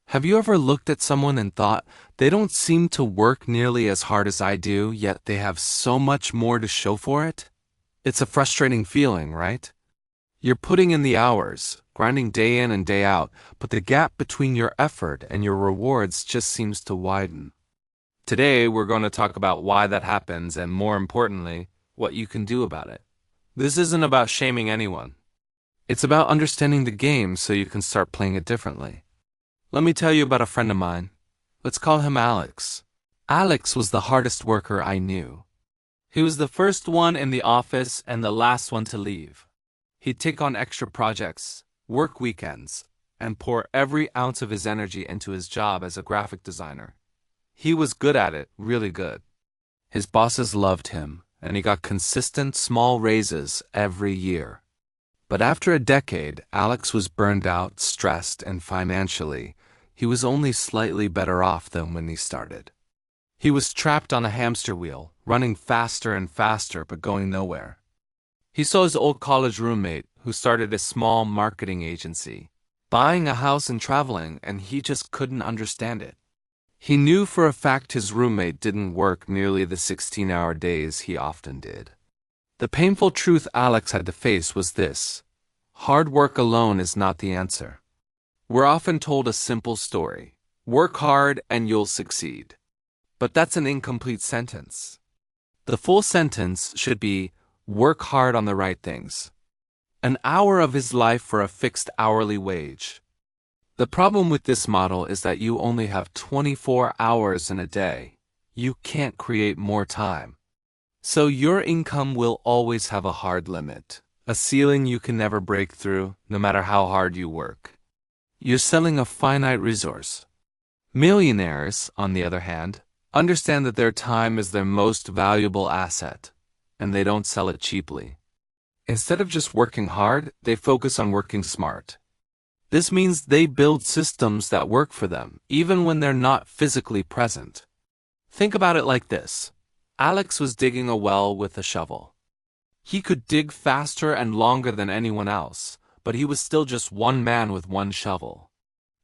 Have you ever looked at someone and thought, they don't seem to work nearly as hard as I do, yet they have so much more to show for it? It's a frustrating feeling, right? You're putting in the hours, grinding day in and day out, but the gap between your effort and your rewards just seems to widen. Today, we're going to talk about why that happens and, more importantly, what you can do about it. This isn't about shaming anyone. It's about understanding the game so you can start playing it differently. Let me tell you about a friend of mine. Let's call him Alex. Alex was the hardest worker I knew. He was the first one in the office and the last one to leave. He'd take on extra projects, work weekends, and pour every ounce of his energy into his job as a graphic designer. He was good at it, really good. His bosses loved him, and he got consistent small raises every year. But after a decade, Alex was burned out, stressed, and financially, he was only slightly better off than when he started. He was trapped on a hamster wheel, running faster and faster but going nowhere. He saw his old college roommate, who started a small marketing agency, buying a house and traveling, and he just couldn't understand it. He knew for a fact his roommate didn't work nearly the 16-hour days he often did. The painful truth Alex had to face was this: hard work alone is not the answer. We're often told a simple story: work hard and you'll succeed. But that's an incomplete sentence. The full sentence should be, work hard on the right things. An hour of his life for a fixed hourly wage. The problem with this model is that you only have 24 hours in a day. You can't create more time. So your income will always have a hard limit, a ceiling you can never break through, no matter how hard you work. You're selling a finite resource. Millionaires, on the other hand, understand that their time is their most valuable asset, and they don't sell it cheaply. Instead of just working hard, they focus on working smart. This means they build systems that work for them, even when they're not physically present. Think about it like this. Alex was digging a well with a shovel. He could dig faster and longer than anyone else, but he was still just one man with one shovel.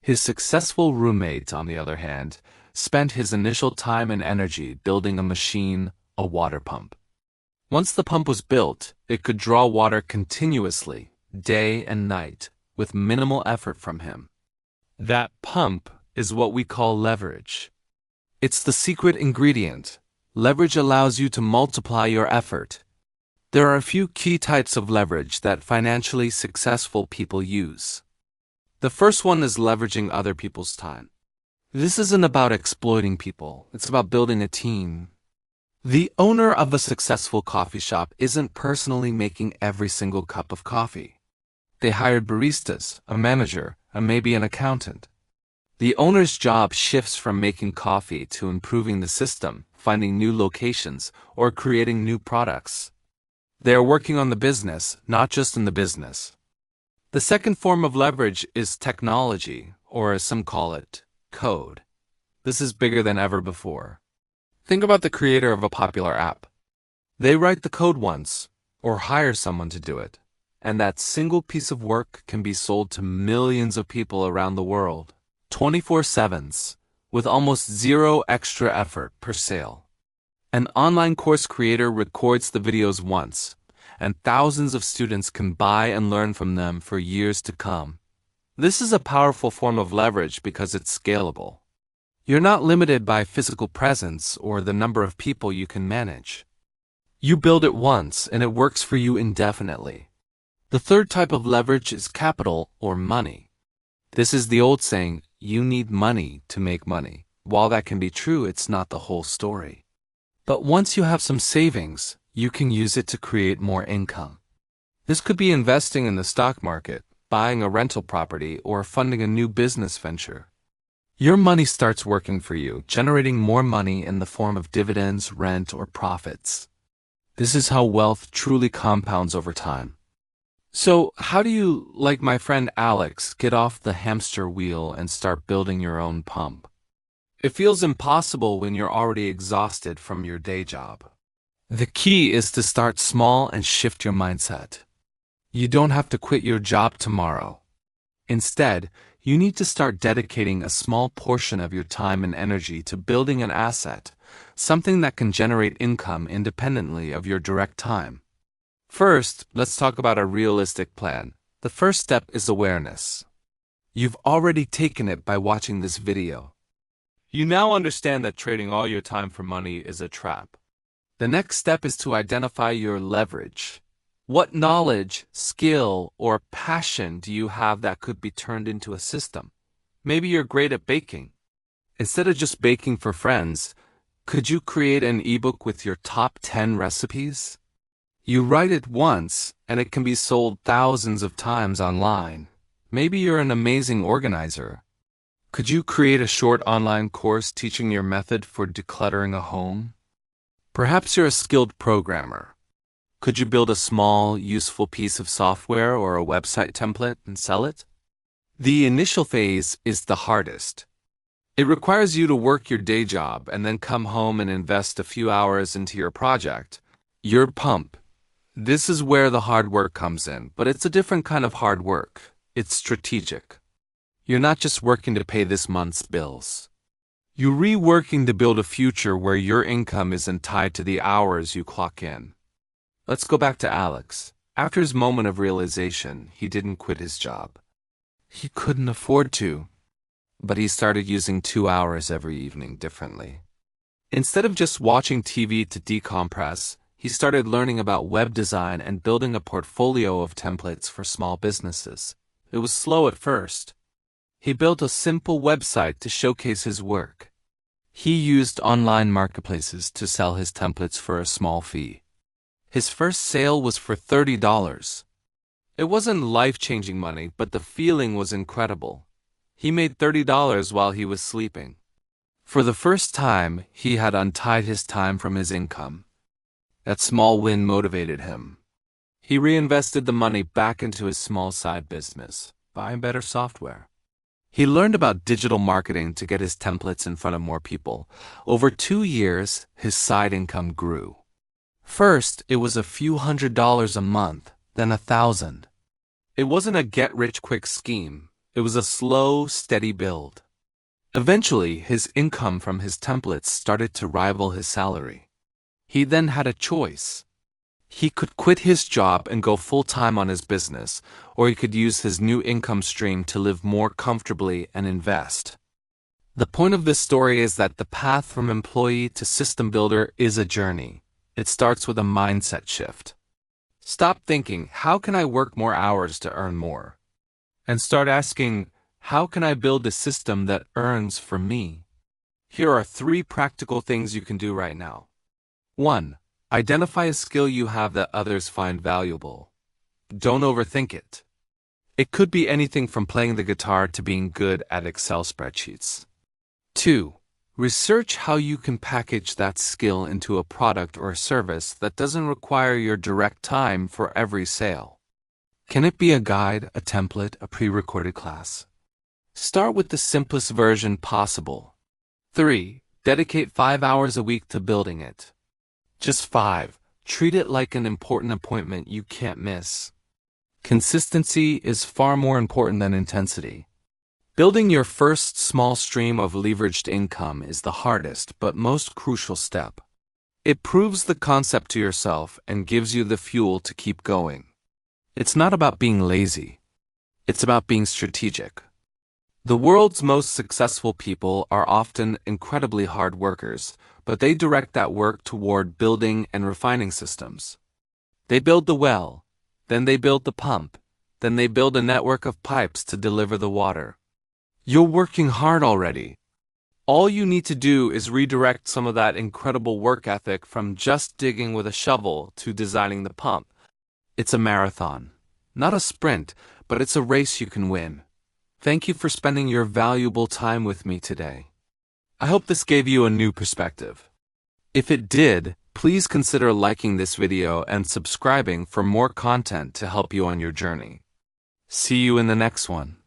His successful roommate, on the other hand, spent his initial time and energy building a machine, a water pump. Once the pump was built, it could draw water continuously, day and night, with minimal effort from him. That pump is what we call leverage. It's the secret ingredient. Leverage allows you to multiply your effort. There are a few key types of leverage that financially successful people use. The first one is leveraging other people's time. This isn't about exploiting people, it's about building a team. The owner of a successful coffee shop isn't personally making every single cup of coffee. They hired baristas, a manager, and maybe an accountant. The owner's job shifts from making coffee to improving the system, finding new locations, or creating new products. They are working on the business, not just in the business. The second form of leverage is technology, or as some call it, code. This is bigger than ever before. Think about the creator of a popular app. They write the code once, or hire someone to do it, and that single piece of work can be sold to millions of people around the world, 24/7s, with almost zero extra effort per sale. An online course creator records the videos once, and thousands of students can buy and learn from them for years to come. This is a powerful form of leverage because it's scalable. You're not limited by physical presence or the number of people you can manage. You build it once and it works for you indefinitely. The third type of leverage is capital or money. This is the old saying, you need money to make money. While that can be true, it's not the whole story. But once you have some savings, you can use it to create more income. This could be investing in the stock market, buying a rental property, or funding a new business venture. Your money starts working for you, generating more money in the form of dividends, rent, or profits. This is how wealth truly compounds over time. So, how do you, like my friend Alex, get off the hamster wheel and start building your own pump? It feels impossible when you're already exhausted from your day job. The key is to start small and shift your mindset. You don't have to quit your job tomorrow. Instead, You need to start dedicating a small portion of your time and energy to building an asset, something that can generate income independently of your direct time. First, let's talk about a realistic plan. The first step is awareness. You've already taken it by watching this video. You now understand that trading all your time for money is a trap. The next step is to identify your leverage. What knowledge, skill, or passion do you have that could be turned into a system? Maybe you're great at baking. Instead of just baking for friends, could you create an ebook with your top 10 recipes? You write it once, and it can be sold thousands of times online. Maybe you're an amazing organizer. Could you create a short online course teaching your method for decluttering a home? Perhaps you're a skilled programmer. Could you build a small, useful piece of software or a website template and sell it? The initial phase is the hardest. It requires you to work your day job and then come home and invest a few hours into your project, your pump. This is where the hard work comes in, but it's a different kind of hard work. It's strategic. You're not just working to pay this month's bills. You're reworking to build a future where your income isn't tied to the hours you clock in. Let's go back to Alex. After his moment of realization, he didn't quit his job. He couldn't afford to, but he started using 2 hours every evening differently. Instead of just watching TV to decompress, he started learning about web design and building a portfolio of templates for small businesses. It was slow at first. He built a simple website to showcase his work. He used online marketplaces to sell his templates for a small fee. His first sale was for $30. It wasn't life-changing money, but the feeling was incredible. He made $30 while he was sleeping. For the first time, he had untied his time from his income. That small win motivated him. He reinvested the money back into his small side business, buying better software. He learned about digital marketing to get his templates in front of more people. Over 2 years, his side income grew. First, it was a few $100s a month, then 1,000. It wasn't a get-rich-quick scheme. It was a slow, steady build. Eventually, his income from his templates started to rival his salary. He then had a choice. He could quit his job and go full-time on his business, or he could use his new income stream to live more comfortably and invest. The point of this story is that the path from employee to system builder is a journey. It starts with a mindset shift. Stop thinking, how can I work more hours to earn more? And start asking, how can I build a system that earns for me? Here are 3 practical things you can do right now. 1. Identify a skill you have that others find valuable. Don't overthink it. It could be anything from playing the guitar to being good at Excel spreadsheets. 2. Research how you can package that skill into a product or a service that doesn't require your direct time for every sale. Can it be a guide, a template, a pre-recorded class? Start with the simplest version possible. 3. Dedicate 5 hours a week to building it. Just 5. Treat it like an important appointment you can't miss. Consistency is far more important than intensity. Building your first small stream of leveraged income is the hardest but most crucial step. It proves the concept to yourself and gives you the fuel to keep going. It's not about being lazy. It's about being strategic. The world's most successful people are often incredibly hard workers, but they direct that work toward building and refining systems. They build the well, then they build the pump, then they build a network of pipes to deliver the water. You're working hard already. All you need to do is redirect some of that incredible work ethic from just digging with a shovel to designing the pump. It's a marathon, not a sprint, but it's a race you can win. Thank you for spending your valuable time with me today. I hope this gave you a new perspective. If it did, please consider liking this video and subscribing for more content to help you on your journey. See you in the next one.